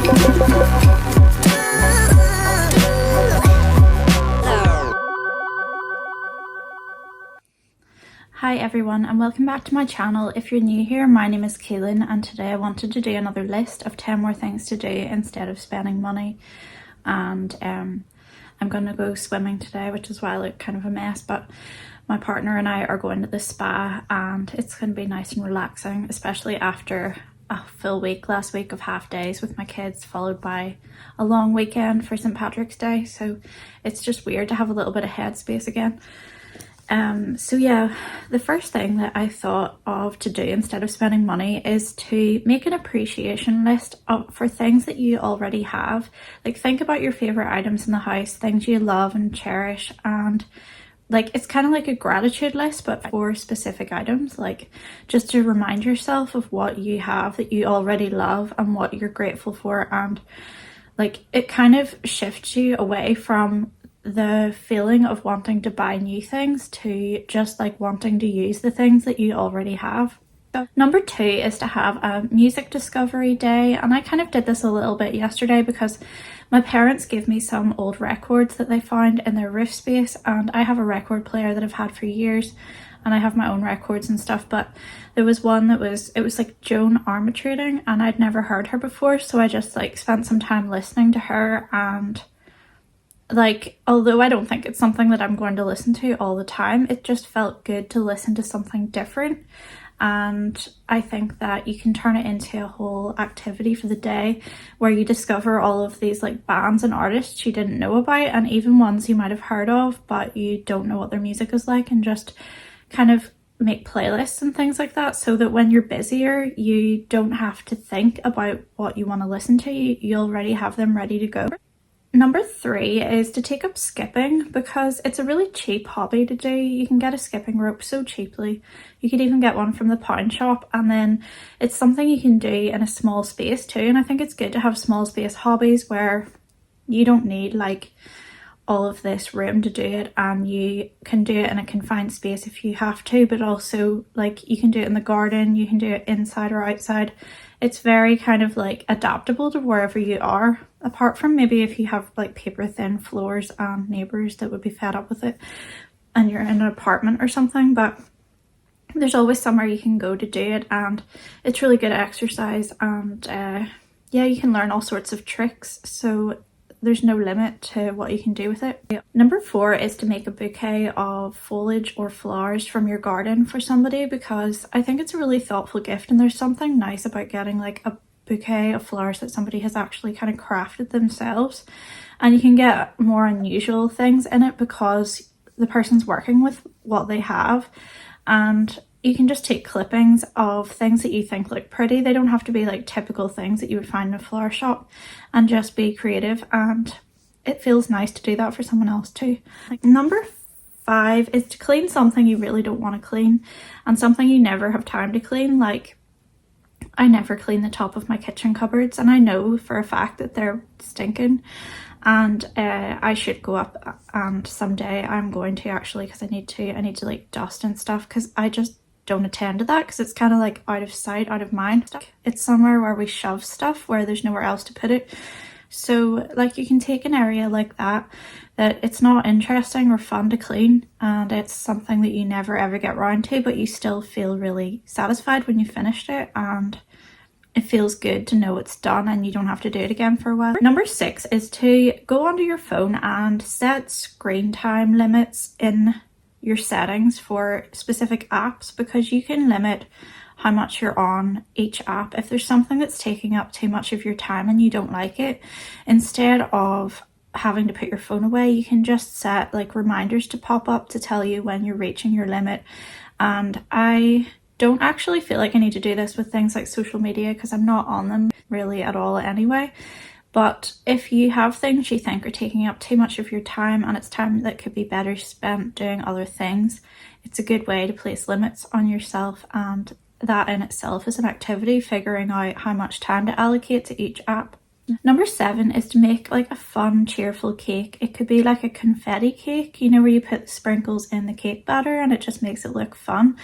Hi everyone and welcome back to my channel. If you're new here, my name is Kaylin and today I wanted to do another list of 10 more things to do instead of spending money. And I'm going to go swimming today, which is why I look kind of a mess, but my partner and I are going to the spa and it's going to be nice and relaxing, especially after a full week last week of half days with my kids, followed by a long weekend for St. Patrick's Day. So it's just weird to have a little bit of headspace again. So yeah, the first thing that I thought of to do instead of spending money is to make an appreciation list for things that you already have. Like, think about your favorite items in the house, things you love and cherish, and like it's kind of like a gratitude list but for specific items, like just to remind yourself of what you have that you already love and what you're grateful for. And like it kind of shifts you away from the feeling of wanting to buy new things to just like wanting to use the things that you already have. Number 2 is to have a music discovery day, and I kind of did this a little bit yesterday because my parents gave me some old records that they found in their roof space, and I have a record player that I've had for years and I have my own records and stuff, but there was one that was like Joan Armatrading and I'd never heard her before, so I just like spent some time listening to her. And like, although I don't think it's something that I'm going to listen to all the time, it just felt good to listen to something different. And I think that you can turn it into a whole activity for the day where you discover all of these like bands and artists you didn't know about, and even ones you might have heard of but you don't know what their music is like, and just kind of make playlists and things like that so that when you're busier you don't have to think about what you want to listen to. You already have them ready to go. Number 3 is to take up skipping, because it's a really cheap hobby to do. You can get a skipping rope so cheaply. You could even get one from the pound shop, and then it's something you can do in a small space too. And I think it's good to have small space hobbies where you don't need like all of this room to do it, and you can do it in a confined space if you have to, but also like you can do it in the garden, you can do it inside or outside. It's very kind of like adaptable to wherever you are, apart from maybe if you have like paper thin floors and neighbours that would be fed up with it and you're in an apartment or something. But there's always somewhere you can go to do it, and it's really good exercise, and yeah, you can learn all sorts of tricks, so there's no limit to what you can do with it. Number 4 is to make a bouquet of foliage or flowers from your garden for somebody, because I think it's a really thoughtful gift, and there's something nice about getting like a bouquet of flowers that somebody has actually kind of crafted themselves. And you can get more unusual things in it because the person's working with what they have, and you can just take clippings of things that you think look pretty. They don't have to be like typical things that you would find in a flower shop, and just be creative, and it feels nice to do that for someone else too. Number 5 is to clean something you really don't want to clean, and something you never have time to clean. Like, I never clean the top of my kitchen cupboards, and I know for a fact that they're stinking, and I should go up, and someday I'm going to actually, because I need to like dust and stuff, because I just don't attend to that, because it's kind of like out of sight, out of mind. It's somewhere where we shove stuff where there's nowhere else to put it. So like you can take an area like that it's not interesting or fun to clean, and it's something that you never ever get round to, but you still feel really satisfied when you finished it, and it feels good to know it's done and you don't have to do it again for a while. Number 6 is to go onto your phone and set screen time limits in your settings for specific apps, because you can limit how much you're on each app. If there's something that's taking up too much of your time and you don't like it, instead of having to put your phone away, you can just set like reminders to pop up to tell you when you're reaching your limit. And I don't actually feel like I need to do this with things like social media, because I'm not on them really at all anyway. But if you have things you think are taking up too much of your time, and it's time that could be better spent doing other things, it's a good way to place limits on yourself, and that in itself is an activity, figuring out how much time to allocate to each app. Number 7 is to make like a fun, cheerful cake. It could be like a confetti cake, you know, where you put sprinkles in the cake batter and it just makes it look fun.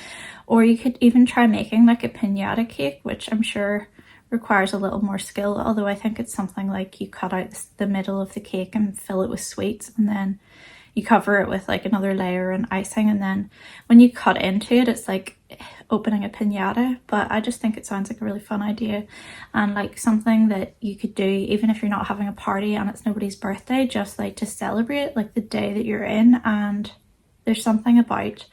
Or you could even try making like a piñata cake, which I'm sure requires a little more skill, although I think it's something like you cut out the middle of the cake and fill it with sweets, and then you cover it with like another layer and icing, and then when you cut into it, it's like opening a piñata. But I just think it sounds like a really fun idea, and like something that you could do even if you're not having a party and it's nobody's birthday, just like to celebrate like the day that you're in. And there's something about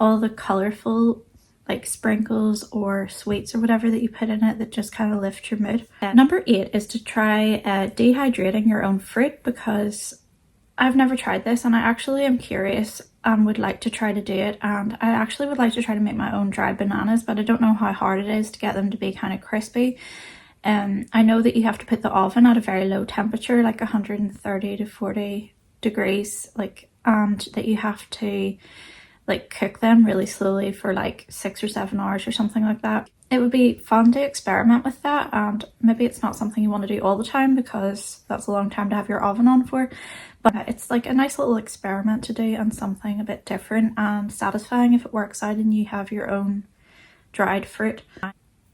all the colorful like sprinkles or sweets or whatever that you put in it that just kind of lift your mood. Number 8 is to try dehydrating your own fruit, because I've never tried this and I actually am curious and would like to try to do it. And I actually would like to try to make my own dried bananas, but I don't know how hard it is to get them to be kind of crispy. I know that you have to put the oven at a very low temperature, like 130 to 40 degrees, like, and that you have to like cook them really slowly for like 6 or 7 hours or something like that. It would be fun to experiment with that, and maybe it's not something you want to do all the time because that's a long time to have your oven on for, but it's like a nice little experiment to do and something a bit different and satisfying if it works out and you have your own dried fruit.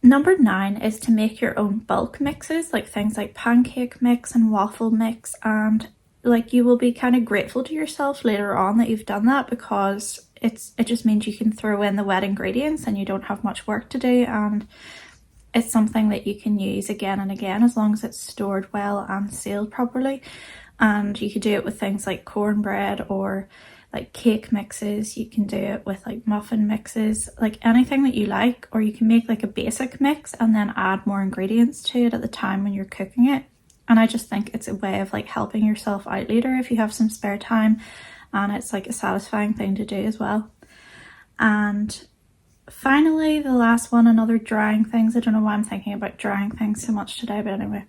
Number 9 is to make your own bulk mixes, like things like pancake mix and waffle mix, and like you will be kind of grateful to yourself later on that you've done that, because it just means you can throw in the wet ingredients and you don't have much work to do, and it's something that you can use again and again as long as it's stored well and sealed properly. And you could do it with things like cornbread or like cake mixes. You can do it with like muffin mixes, like anything that you like, or you can make like a basic mix and then add more ingredients to it at the time when you're cooking it. And I just think it's a way of like helping yourself out later if you have some spare time, and it's like a satisfying thing to do as well. And finally, the last one, another drying things. I don't know why I'm thinking about drying things so much today, but anyway,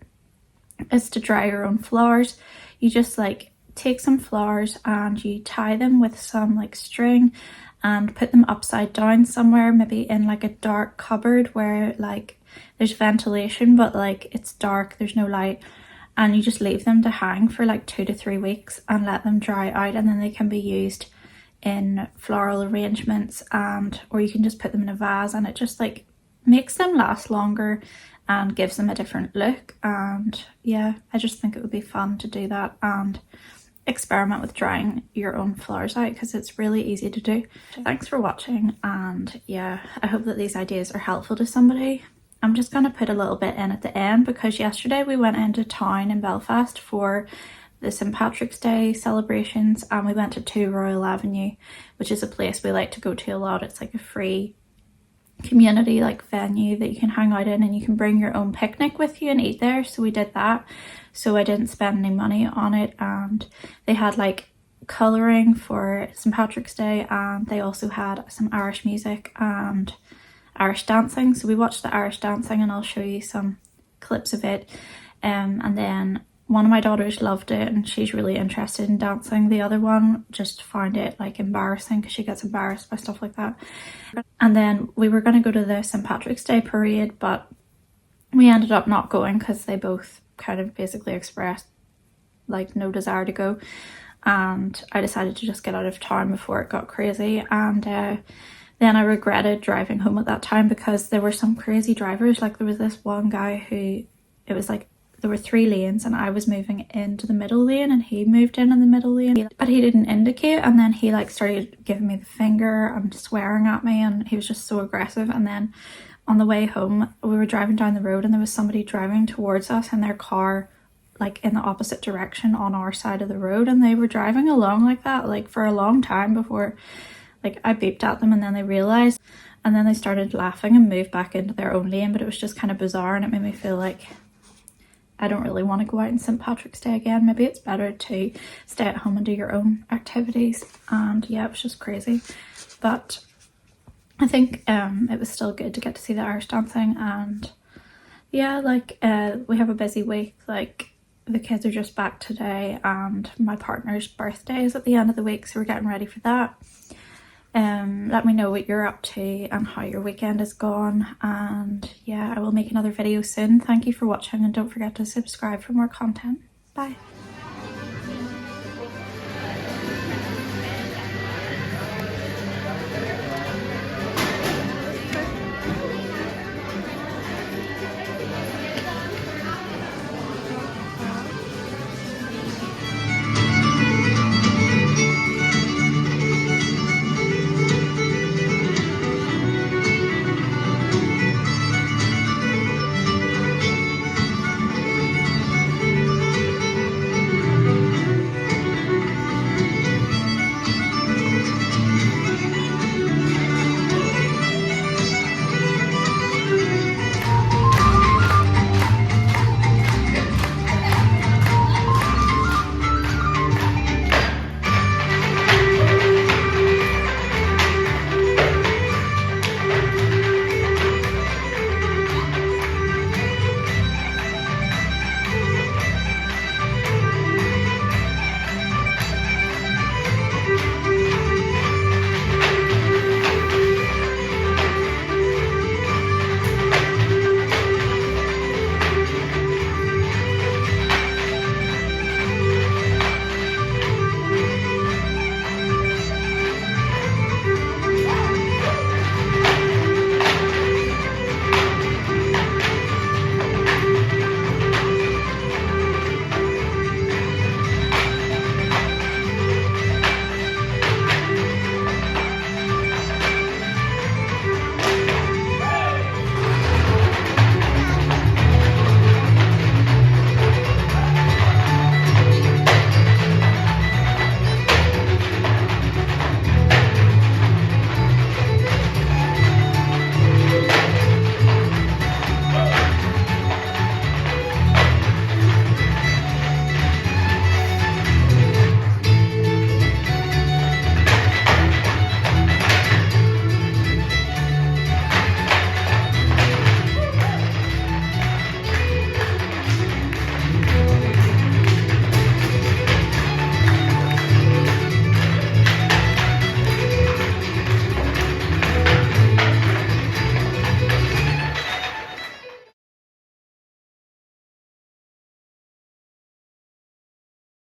is to dry your own flowers. You just like take some flowers and you tie them with some like string and put them upside down somewhere, maybe in like a dark cupboard where like there's ventilation but like it's dark, there's no light, and you just leave them to hang for like 2 to 3 weeks and let them dry out, and then they can be used in floral arrangements, and or you can just put them in a vase, and it just like makes them last longer and gives them a different look. And yeah, I just think it would be fun to do that and experiment with drying your own flowers out, because it's really easy to do. Thanks for watching, and yeah, I hope that these ideas are helpful to somebody. I'm just going to put a little bit in at the end because yesterday we went into town in Belfast for the St. Patrick's Day celebrations, and we went to 2 Royal Avenue, which is a place we like to go to a lot. It's like a free community like venue that you can hang out in, and you can bring your own picnic with you and eat there. So we did that, so I didn't spend any money on it. And they had like colouring for St. Patrick's Day, and they also had some Irish music and Irish dancing. So we watched the Irish dancing, and I'll show you some clips of it. And then one of my daughters loved it and she's really interested in dancing. The other one just found it like embarrassing because she gets embarrassed by stuff like that. And then we were going to go to the St. Patrick's Day parade, but we ended up not going because they both kind of basically expressed like no desire to go, and I decided to just get out of town before it got crazy. And then I regretted driving home at that time because there were some crazy drivers. Like there was this one guy who, it was like there were 3 lanes and I was moving into the middle lane and he moved in the middle lane, but he didn't indicate, and then he like started giving me the finger and swearing at me, and he was just so aggressive. And then on the way home we were driving down the road and there was somebody driving towards us in their car like in the opposite direction on our side of the road, and they were driving along like that like for a long time before like I beeped at them, and then they realised, and then they started laughing and moved back into their own lane. But it was just kind of bizarre, and it made me feel like I don't really want to go out on St. Patrick's Day again. Maybe it's better to stay at home and do your own activities. And yeah, it was just crazy. But I think it was still good to get to see the Irish dancing. And yeah, like we have a busy week. Like the kids are just back today, and my partner's birthday is at the end of the week, so we're getting ready for that. Let me know what you're up to and how your weekend has gone, and yeah, I will make another video soon. Thank you for watching, and don't forget to subscribe for more content. Bye.